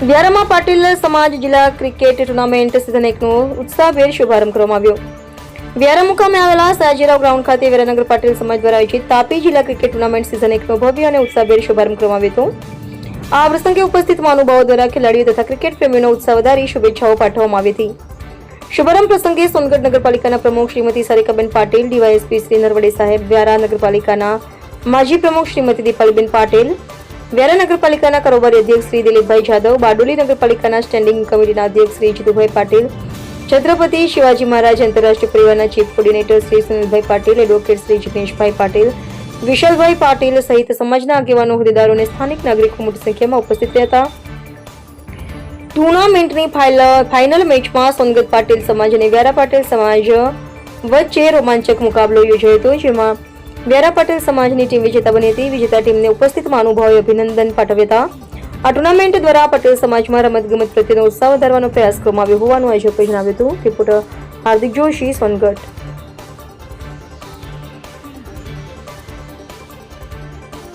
વ્યારામાં પાટીલ સમાજ જિલ્લા cricket tournament season 1 નો ઉત્સાહભેર શુભારંભ કરવામાં આવ્યો. વ્યારા મુકામે આવેલા સયાજીરાવ ગ્રાઉન્ડ ખાતે વ્યારાનગર પાટીલ સમાજ દ્વારા આયોજિત તાપી જિલ્લા ક્રિકેટ ટુર્નામેન્ટ સિઝન 1 નો ભવ્ય અને ઉત્સાહભેર શુભારંભ કરવામાં આવ્યો હતો. આ પ્રસંગે ઉપસ્થિત મહાનુભાવો દ્વારા ખેલાડીઓ તથા ક્રિકેટ પ્રેમીઓનો ઉત્સાહ વધારી શુભેચ્છાઓ પાઠવવામાં આવી હતી. શુભારંભ પ્રસંગે સોનગઢ નગરપાલિકાના પ્રમુખ શ્રીમતી સારિકાબેન પાટીલ, ડીવાયએસપી શ્રી નરવડે સાહેબ, વ્યારા નગરપાલિકાના માજી પ્રમુખ શ્રીમતી દીપાલીબેન પાટીલ, વ્યારા નગરપાલિકાના કારોબારી અધ્યક્ષ શ્રી દિલીપભાઈ જાદવ, બારડોલી નગરપાલિકાના સ્ટેન્ડિંગ કમિટીના અધ્યક્ષ શ્રી જીતુભાઈ પાટીલ, છત્રપતિ શિવાજી મહારાજ આંતરરાષ્ટ્રીય પરિવારના ચીફ કોર્ડિનેટર શ્રી સુનિલભાઈ પાટીલ, એડવોકેટ શ્રી જિગ્નેશભાઈ પાટીલ, વિશાલભાઈ પાટીલ સહિત સમાજના આગેવાનો, હોદ્દેદારો અને સ્થાનિક નાગરિકો મોટી સંખ્યામાં ઉપસ્થિત રહ્યા હતા. ટુર્નામેન્ટની ફાઇનલ મેચમાં સોનગઢ પાટીલ સમાજ અને વ્યારા પાટીલ સમાજ વચ્ચે રોમાંચક મુકાબલો યોજાયો હતો, જેમાં વ્યારા પાટીલ સમાજની ટીમ વિજેતા બની હતી. વિજેતા ટીમને ઉપસ્થિત મહાનુભાવોએ અભિનંદન પાઠવ્યા હતા. આ ટુર્નામેન્ટ દ્વારા પટેલ સમાજમાં રમતગમત પ્રત્યેનો ઉત્સાહ વધારવાનો પ્રયાસ કરવામાં આવ્યો હોવાનું આયોજકોએ જણાવ્યું હતું. રિપોર્ટર હાર્દિક જોશી, સોનગઢ.